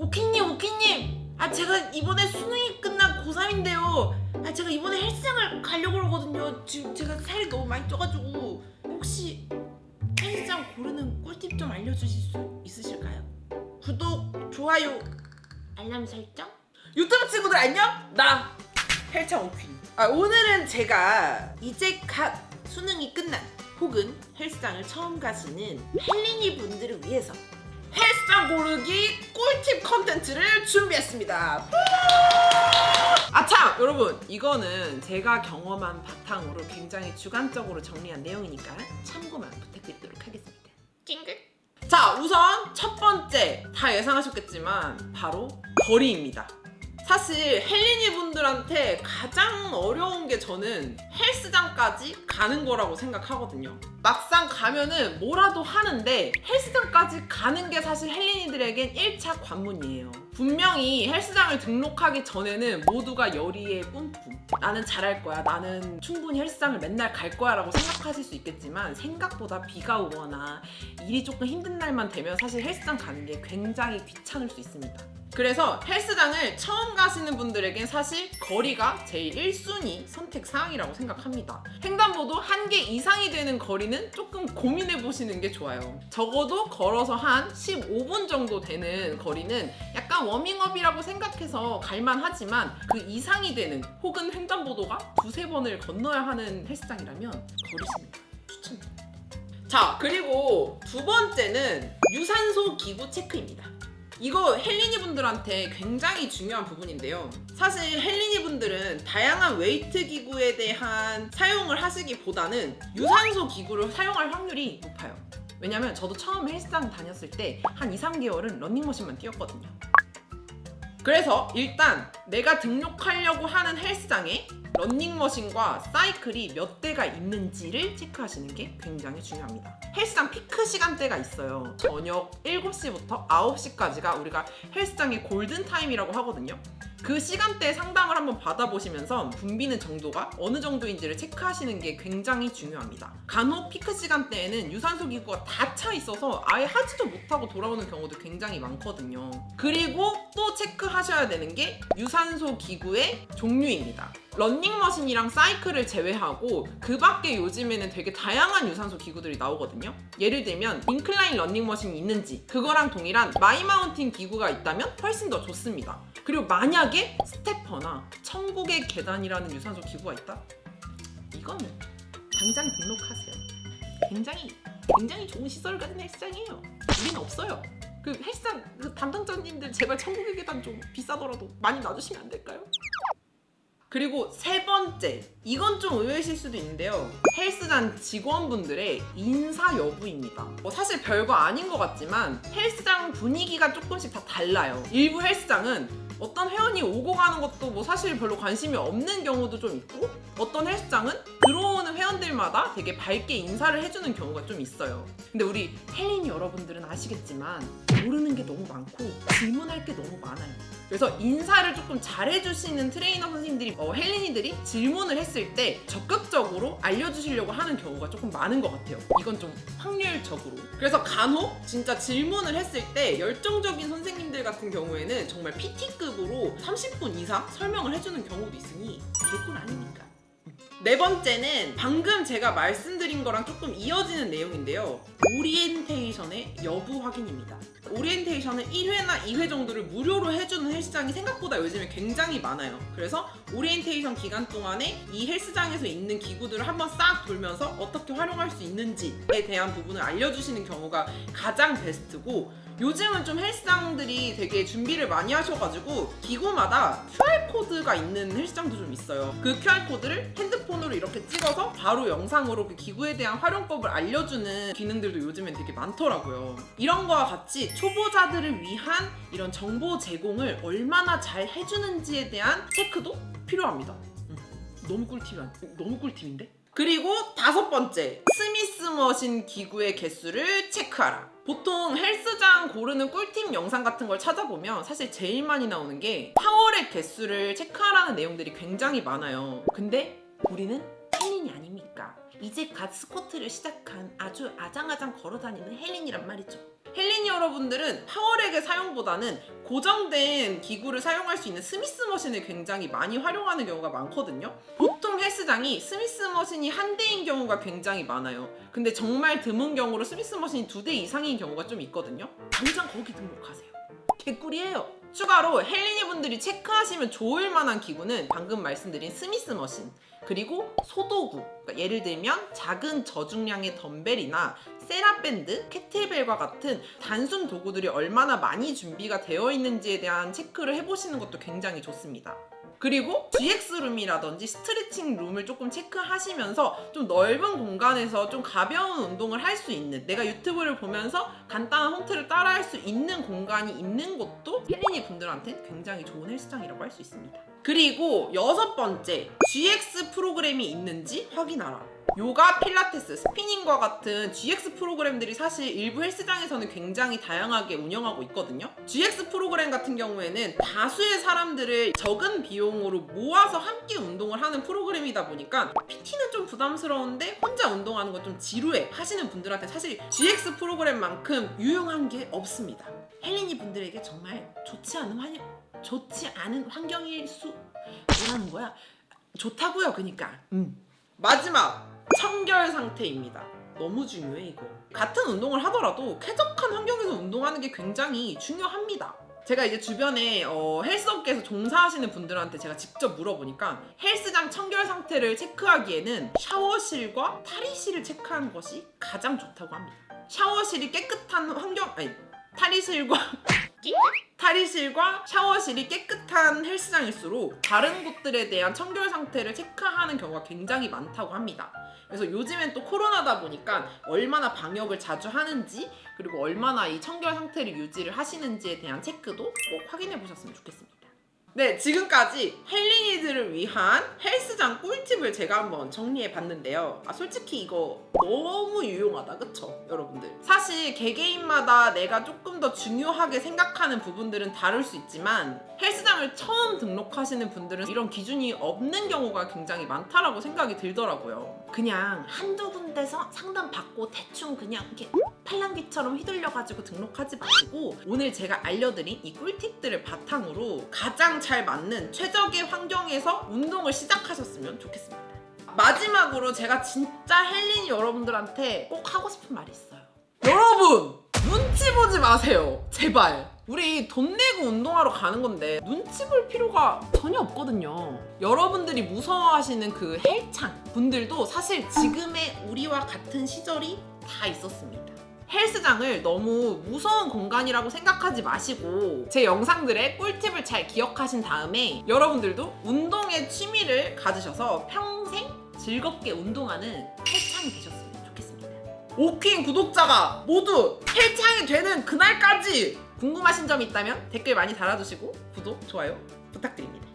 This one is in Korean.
오키님! 아, 제가 이번에 수능이 끝난 고3인데요. 아, 제가 이번에 헬스장을 가려고 그러거든요. 지금 제가 살이 너무 많이 쪄가지고 혹시 헬스장 고르는 꿀팁 좀 알려주실 수 있으실까요? 구독, 좋아요, 알람 설정? 유튜브 친구들 안녕? 나 헬창 오퀸. 오늘은 제가 이제 갓 수능이 끝난 혹은 헬스장을 처음 가시는 헬린이 분들을 위해서 헬스장 고르기 꿀팁 컨텐츠를 준비했습니다. 참 여러분, 이거는 제가 경험한 바탕으로 굉장히 주관적으로 정리한 내용이니까 참고만 부탁드리도록 하겠습니다. 찡긋. 자, 우선 첫 번째, 다 예상하셨겠지만 바로 거리입니다. 사실 헬린이 분들한테 가장 어려운 게 저는 헬스장까지 가는 거라고 생각하거든요. 막상 가면은 뭐라도 하는데 헬스장까지 가는 게 사실 헬린이들에겐 1차 관문이에요. 분명히 헬스장을 등록하기 전에는 모두가 열의의 뿜뿜, 나는 잘할 거야, 나는 충분히 헬스장을 맨날 갈 거야 라고 생각하실 수 있겠지만 생각보다 비가 오거나 일이 조금 힘든 날만 되면 사실 헬스장 가는 게 굉장히 귀찮을 수 있습니다. 그래서 헬스장을 처음 가시는 분들에겐 사실 거리가 제일 1순위 선택 사항이라고 생각합니다. 횡단보도 1개 이상이 되는 거리는 조금 고민해 보시는 게 좋아요. 적어도 걸어서 한 15분 정도 되는 거리는 약간 워밍업이라고 생각해서 갈만하지만 그 이상이 되는 혹은 횡단보도가 2-3번을 건너야 하는 헬스장이라면 걸으시는 거 추천드립니다. 자, 그리고 두 번째는 유산소 기구 체크입니다. 이거 헬린이 분들한테 굉장히 중요한 부분인데요. 사실 헬린이 분들은 다양한 웨이트 기구에 대한 사용을 하시기보다는 유산소 기구를 사용할 확률이 높아요. 왜냐면 저도 처음 헬스장 다녔을 때 한 2-3개월은 러닝머신만 뛰었거든요. 그래서 일단 내가 등록하려고 하는 헬스장에 러닝머신과 사이클이 몇 대가 있는지를 체크하시는 게 굉장히 중요합니다. 헬스장 피크 시간대가 있어요. 저녁 7시부터 9시까지가 우리가 헬스장의 골든타임이라고 하거든요. 그 시간대에 상담을 한번 받아보시면서 붐비는 정도가 어느 정도인지를 체크하시는 게 굉장히 중요합니다. 간혹 피크 시간대에는 유산소 기구가 다 차 있어서 아예 하지도 못하고 돌아오는 경우도 굉장히 많거든요. 그리고 또 체크하셔야 되는 게 유산소 기구의 종류입니다. 러닝머신이랑 사이클을 제외하고 그 밖에 요즘에는 되게 다양한 유산소 기구들이 나오거든요. 예를 들면 인클라인 러닝머신이 있는지, 그거랑 동일한 마이마운틴 기구가 있다면 훨씬 더 좋습니다. 그리고 만약에 스태퍼나 천국의 계단이라는 유산소 기구가 있다? 이거는 당장 등록하세요. 굉장히 좋은 시설 가진 헬스장이에요. 우리는 없어요. 그 헬스장 담당자님들 제발 천국의 계단 좀 비싸더라도 많이 놔주시면 안 될까요? 그리고 세 번째, 이건 좀 의외이실 수도 있는데요. 헬스장 직원분들의 인사 여부입니다. 사실 별거 아닌 것 같지만 헬스장 분위기가 조금씩 다 달라요. 일부 헬스장은 어떤 회원이 오고 가는 것도 사실 별로 관심이 없는 경우도 좀 있고, 어떤 헬스장은 들어오는 회원들마다 되게 밝게 인사를 해주는 경우가 좀 있어요. 근데 우리 헬린이 여러분들은 아시겠지만 모르는 게 너무 많고 질문할 게 너무 많아요. 그래서 인사를 조금 잘해주시는 트레이너 선생님들이 헬린이들이 질문을 했을 때 적극적으로 알려주시려고 하는 경우가 조금 많은 것 같아요. 이건 좀 확률적으로. 그래서 간혹 진짜 질문을 했을 때 열정적인 선생님들 같은 경우에는 정말 PT급으로 30분 이상 설명을 해주는 경우도 있으니 개꿀 아닙니까? 네 번째는 방금 제가 말씀드린 거랑 조금 이어지는 내용인데요. 오리엔테이션의 여부 확인입니다. 오리엔테이션은 1회나 2회 정도를 무료로 해주는 헬스장이 생각보다 요즘에 굉장히 많아요. 그래서 오리엔테이션 기간 동안에 이 헬스장에서 있는 기구들을 한번 싹 돌면서 어떻게 활용할 수 있는지에 대한 부분을 알려주시는 경우가 가장 베스트고, 요즘은 좀 헬스장들이 되게 준비를 많이 하셔가지고 기구마다 QR코드가 있는 헬스장도 좀 있어요. 그 QR코드를 핸드폰으로 이렇게 찍어서 바로 영상으로 그 기구에 대한 활용법을 알려주는 기능들도 요즘엔 되게 많더라고요. 이런 거와 같이 초보자들을 위한 이런 정보 제공을 얼마나 잘 해주는지에 대한 체크도 필요합니다. 너무 꿀팁인데? 그리고 5번째, 스미스 머신 기구의 개수를 체크하라. 보통 헬스장 고르는 꿀팁 영상 같은 걸 찾아보면 사실 제일 많이 나오는 게 파워렉 개수를 체크하라는 내용들이 굉장히 많아요. 근데 우리는 헬린이 아닙니까? 이제 갓 스쿼트를 시작한 아주 아장아장 걸어다니는 헬린이란 말이죠. 헬린이 여러분들은 파워렉의 사용보다는 고정된 기구를 사용할 수 있는 스미스 머신을 굉장히 많이 활용하는 경우가 많거든요. 보통 헬스장이 스미스 머신이 한 대인 경우가 굉장히 많아요. 근데 정말 드문 경우로 스미스 머신이 2대 이상인 경우가 좀 있거든요. 당장 거기 등록하세요. 개꿀이에요. 추가로 헬린이 분들이 체크하시면 좋을 만한 기구는 방금 말씀드린 스미스 머신, 그리고 소도구, 그러니까 예를 들면 작은 저중량의 덤벨이나 세라밴드, 캐틀벨과 같은 단순 도구들이 얼마나 많이 준비가 되어 있는지에 대한 체크를 해보시는 것도 굉장히 좋습니다. 그리고 GX룸이라든지 스트레칭 룸을 조금 체크하시면서 좀 넓은 공간에서 좀 가벼운 운동을 할 수 있는, 내가 유튜브를 보면서 간단한 홈트를 따라할 수 있는 공간이 있는 곳도 헬린이 분들한테는 굉장히 좋은 헬스장이라고 할 수 있습니다. 그리고 6번째, GX 프로그램이 있는지 확인하라. 요가, 필라테스, 스피닝과 같은 GX 프로그램들이 사실 일부 헬스장에서는 굉장히 다양하게 운영하고 있거든요. GX 프로그램 같은 경우에는 다수의 사람들을 적은 비용으로 모아서 함께 운동을 하는 프로그램이다 보니까 PT는 좀 부담스러운데 혼자 운동하는 건 좀 지루해 하시는 분들한테 사실 GX 프로그램만큼 유용한 게 없습니다. 헬린이 분들에게 정말 좋지 않은 환경일 수... 뭐라는 거야? 좋다고요, 그니까. 마지막! 청결 상태입니다. 너무 중요해 이거. 같은 운동을 하더라도 쾌적한 환경에서 운동하는 게 굉장히 중요합니다. 제가 이제 주변에 헬스업계에서 종사하시는 분들한테 제가 직접 물어보니까 헬스장 청결 상태를 체크하기에는 샤워실과 탈의실을 체크하는 것이 가장 좋다고 합니다. 샤워실이 깨끗한 탈의실과 샤워실이 깨끗한 헬스장일수록 다른 곳들에 대한 청결 상태를 체크하는 경우가 굉장히 많다고 합니다. 그래서 요즘엔 또 코로나다 보니까 얼마나 방역을 자주 하는지, 그리고 얼마나 이 청결 상태를 유지를 하시는지에 대한 체크도 꼭 확인해 보셨으면 좋겠습니다. 네, 지금까지 헬린이들을 위한 헬스장 꿀팁을 제가 한번 정리해 봤는데요. 솔직히 이거 너무 유용하다, 그쵸? 여러분들. 사실 개개인마다 내가 조금 더 중요하게 생각하는 부분들은 다를 수 있지만 헬스장을 처음 등록하시는 분들은 이런 기준이 없는 경우가 굉장히 많다라고 생각이 들더라고요. 그냥 한두 군데서 상담받고 대충 그냥 이렇게 팔랑귀처럼 휘둘려가지고 등록하지 마시고 오늘 제가 알려드린 이 꿀팁들을 바탕으로 가장 잘 맞는 최적의 환경에서 운동을 시작하셨으면 좋겠습니다. 마지막으로 제가 진짜 헬린이 여러분들한테 꼭 하고 싶은 말이 있어요. 여러분! 눈치 보지 마세요. 제발. 우리 돈 내고 운동하러 가는 건데 눈치 볼 필요가 전혀 없거든요. 여러분들이 무서워하시는 그 헬창 분들도 사실 지금의 우리와 같은 시절이 다 있었습니다. 헬스장을 너무 무서운 공간이라고 생각하지 마시고 제 영상들의 꿀팁을 잘 기억하신 다음에 여러분들도 운동의 취미를 가지셔서 평생 즐겁게 운동하는 헬창이 되셨으면 좋겠습니다. 오킹 구독자가 모두 헬창이 되는 그날까지 궁금하신 점이 있다면 댓글 많이 달아주시고 구독, 좋아요 부탁드립니다.